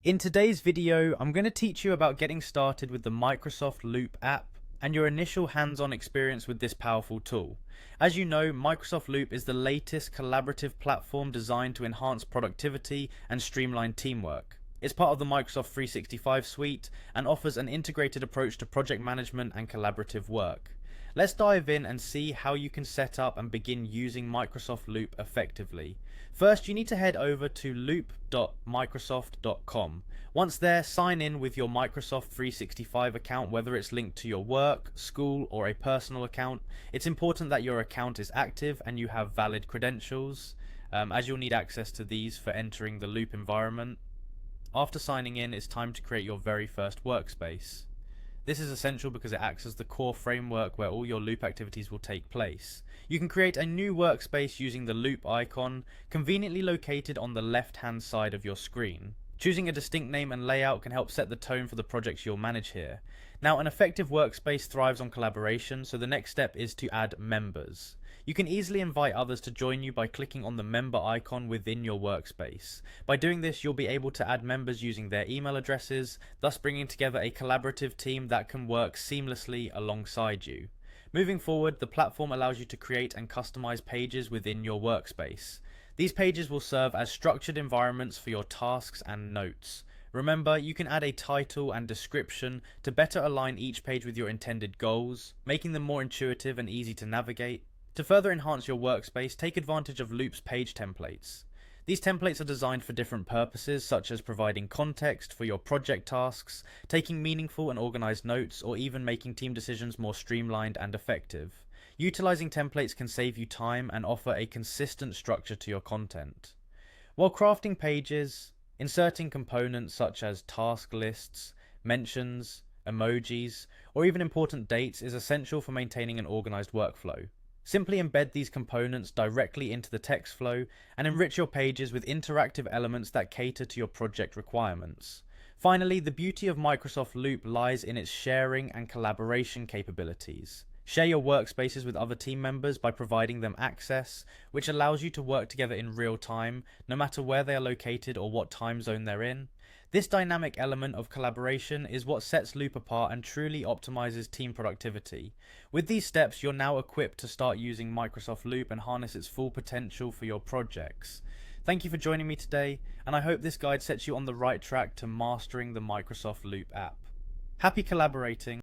In today's video, I'm going to teach you about getting started with the Microsoft Loop app and your initial hands-on experience with this powerful tool. As you know, Microsoft Loop is the latest collaborative platform designed to enhance productivity and streamline teamwork. It's part of the Microsoft 365 suite and offers an integrated approach to project management and collaborative work. Let's dive in and see how you can set up and begin using Microsoft Loop effectively. First, you need to head over to loop.microsoft.com. Once there, sign in with your Microsoft 365 account, whether it's linked to your work, school, or a personal account. It's important that your account is active and you have valid credentials, as you'll need access to these for entering the Loop environment. After signing in, it's time to create your very first workspace. This is essential because it acts as the core framework where all your Loop activities will take place. You can create a new workspace using the Loop icon, conveniently located on the left-hand side of your screen. Choosing a distinct name and layout can help set the tone for the projects you'll manage here. Now, an effective workspace thrives on collaboration, so the next step is to add members. You can easily invite others to join you by clicking on the member icon within your workspace. By doing this, you'll be able to add members using their email addresses, thus bringing together a collaborative team that can work seamlessly alongside you. Moving forward, the platform allows you to create and customize pages within your workspace. These pages will serve as structured environments for your tasks and notes. Remember, you can add a title and description to better align each page with your intended goals, making them more intuitive and easy to navigate. To further enhance your workspace, take advantage of Loop's page templates. These templates are designed for different purposes, such as providing context for your project tasks, taking meaningful and organized notes, or even making team decisions more streamlined and effective. Utilizing templates can save you time and offer a consistent structure to your content. While crafting pages, inserting components such as task lists, mentions, emojis, or even important dates is essential for maintaining an organized workflow. Simply embed these components directly into the text flow and enrich your pages with interactive elements that cater to your project requirements. Finally, the beauty of Microsoft Loop lies in its sharing and collaboration capabilities. Share your workspaces with other team members by providing them access, which allows you to work together in real time, no matter where they are located or what time zone they're in. This dynamic element of collaboration is what sets Loop apart and truly optimizes team productivity. With these steps, you're now equipped to start using Microsoft Loop and harness its full potential for your projects. Thank you for joining me today, and I hope this guide sets you on the right track to mastering the Microsoft Loop app. Happy collaborating!